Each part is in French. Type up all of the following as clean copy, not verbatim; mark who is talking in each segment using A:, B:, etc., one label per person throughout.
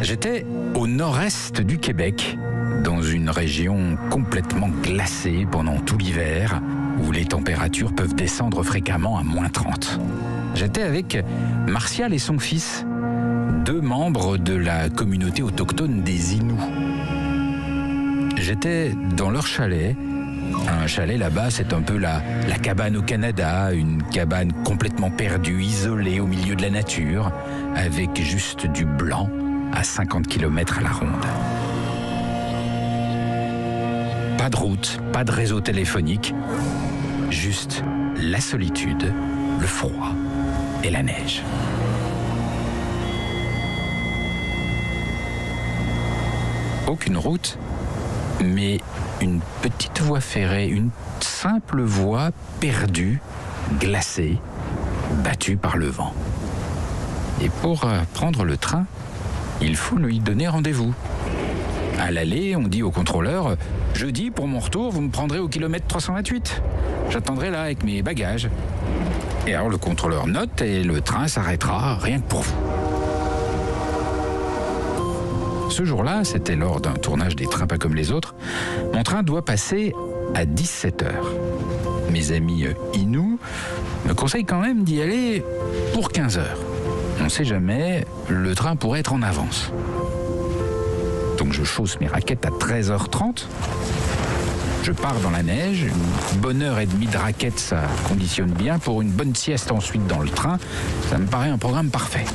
A: J'étais au nord-est du Québec, dans une région complètement glacée pendant tout l'hiver, où les températures peuvent descendre fréquemment à -30. J'étais avec Martial et son fils, 2 membres de la communauté autochtone des Inuits. J'étais dans leur chalet. Un chalet là-bas, c'est un peu la cabane au Canada, une cabane complètement perdue, isolée au milieu de la nature, avec juste du blanc à 50 km à la ronde. Pas de route, pas de réseau téléphonique, juste la solitude, le froid et la neige. Aucune route, mais une petite voie ferrée, une simple voie perdue, glacée, battue par le vent. Et pour prendre le train, il faut lui donner rendez-vous. À l'aller, on dit au contrôleur « Jeudi, pour mon retour, vous me prendrez au kilomètre 328. J'attendrai là avec mes bagages. » Et alors le contrôleur note et le train s'arrêtera rien que pour vous. Ce jour-là, c'était lors d'un tournage des Trains pas comme les autres, mon train doit passer à 17h. Mes amis Inuits me conseillent quand même d'y aller pour 15h. On ne sait jamais, le train pourrait être en avance. Donc je chausse mes raquettes à 13h30. Je pars dans la neige, une bonne heure et demie de raquettes, ça conditionne bien. Pour une bonne sieste ensuite dans le train, ça me paraît un programme parfait.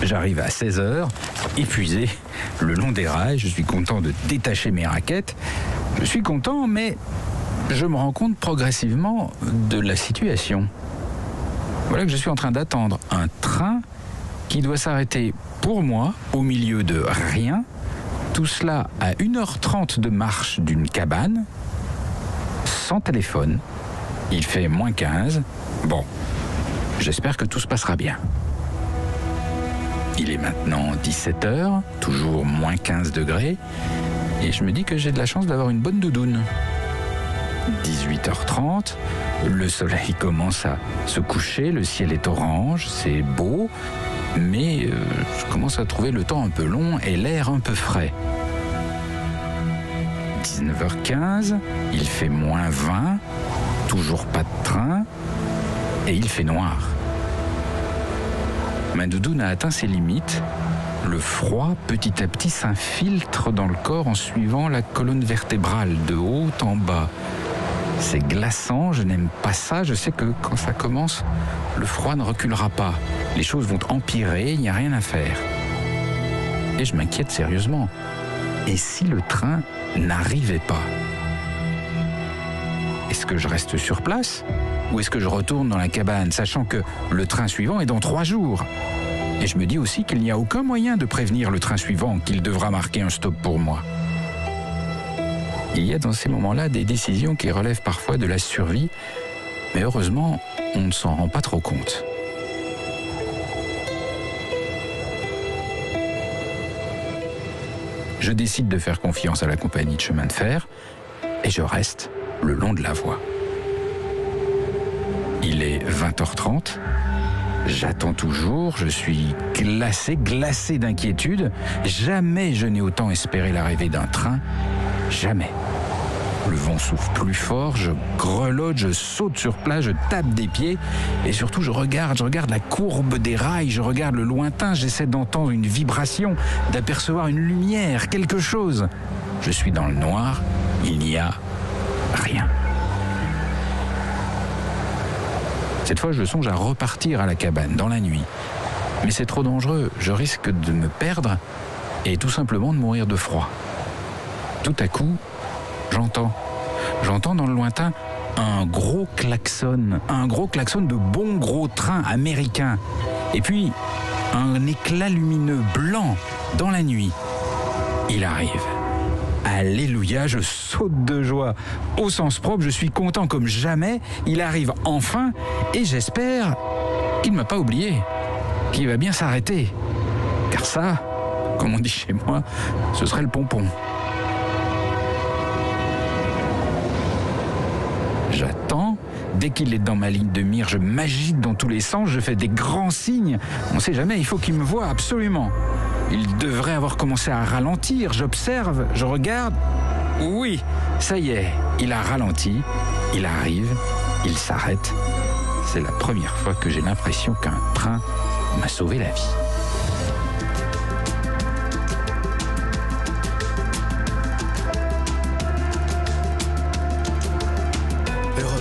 A: J'arrive à 16h, épuisé, le long des rails. Je suis content de détacher mes raquettes. Je suis content, mais je me rends compte progressivement de la situation. Voilà que je suis en train d'attendre un train qui doit s'arrêter pour moi au milieu de rien. Tout cela à 1h30 de marche d'une cabane, sans téléphone. Il fait -15. Bon, j'espère que tout se passera bien. Il est maintenant 17h, toujours -15 degrés, et je me dis que j'ai de la chance d'avoir une bonne doudoune. 18h30, le soleil commence à se coucher, le ciel est orange, c'est beau, mais je commence à trouver le temps un peu long et l'air un peu frais. 19h15, il fait -20, toujours pas de train, et il fait noir. Ma doudoune a atteint ses limites. Le froid, petit à petit, s'infiltre dans le corps en suivant la colonne vertébrale, de haut en bas. C'est glaçant, je n'aime pas ça. Je sais que quand ça commence, le froid ne reculera pas. Les choses vont empirer, il n'y a rien à faire. Et je m'inquiète sérieusement. Et si le train n'arrivait pas? Est-ce que je reste sur place? Ou est-ce que je retourne dans la cabane, sachant que le train suivant est dans 3 jours? Et je me dis aussi qu'il n'y a aucun moyen de prévenir le train suivant qu'il devra marquer un stop pour moi. Il y a dans ces moments-là des décisions qui relèvent parfois de la survie, mais heureusement, on ne s'en rend pas trop compte. Je décide de faire confiance à la compagnie de chemin de fer et je reste le long de la voie. Il est 20h30, j'attends toujours, je suis glacé d'inquiétude. Jamais je n'ai autant espéré l'arrivée d'un train, jamais. Le vent souffle plus fort, je grelotte, je saute sur place, je tape des pieds et surtout je regarde la courbe des rails, je regarde le lointain, j'essaie d'entendre une vibration, d'apercevoir une lumière, quelque chose. Je suis dans le noir, il n'y a rien. Cette fois, je songe à repartir à la cabane dans la nuit. Mais c'est trop dangereux, je risque de me perdre et tout simplement de mourir de froid. Tout à coup, j'entends dans le lointain un gros klaxon de bon gros train américain. Et puis, un éclat lumineux blanc dans la nuit. Il arrive. Alléluia, je saute de joie. Au sens propre, je suis content comme jamais. Il arrive enfin et j'espère qu'il ne m'a pas oublié, qu'il va bien s'arrêter. Car ça, comme on dit chez moi, ce serait le pompon. J'attends Dès qu'il est dans ma ligne de mire, je m'agite dans tous les sens, je fais des grands signes. On ne sait jamais, il faut qu'il me voie absolument. Il devrait avoir commencé à ralentir. J'observe, je regarde. Oui, ça y est, il a ralenti, il arrive, il s'arrête. C'est la première fois que j'ai l'impression qu'un train m'a sauvé la vie.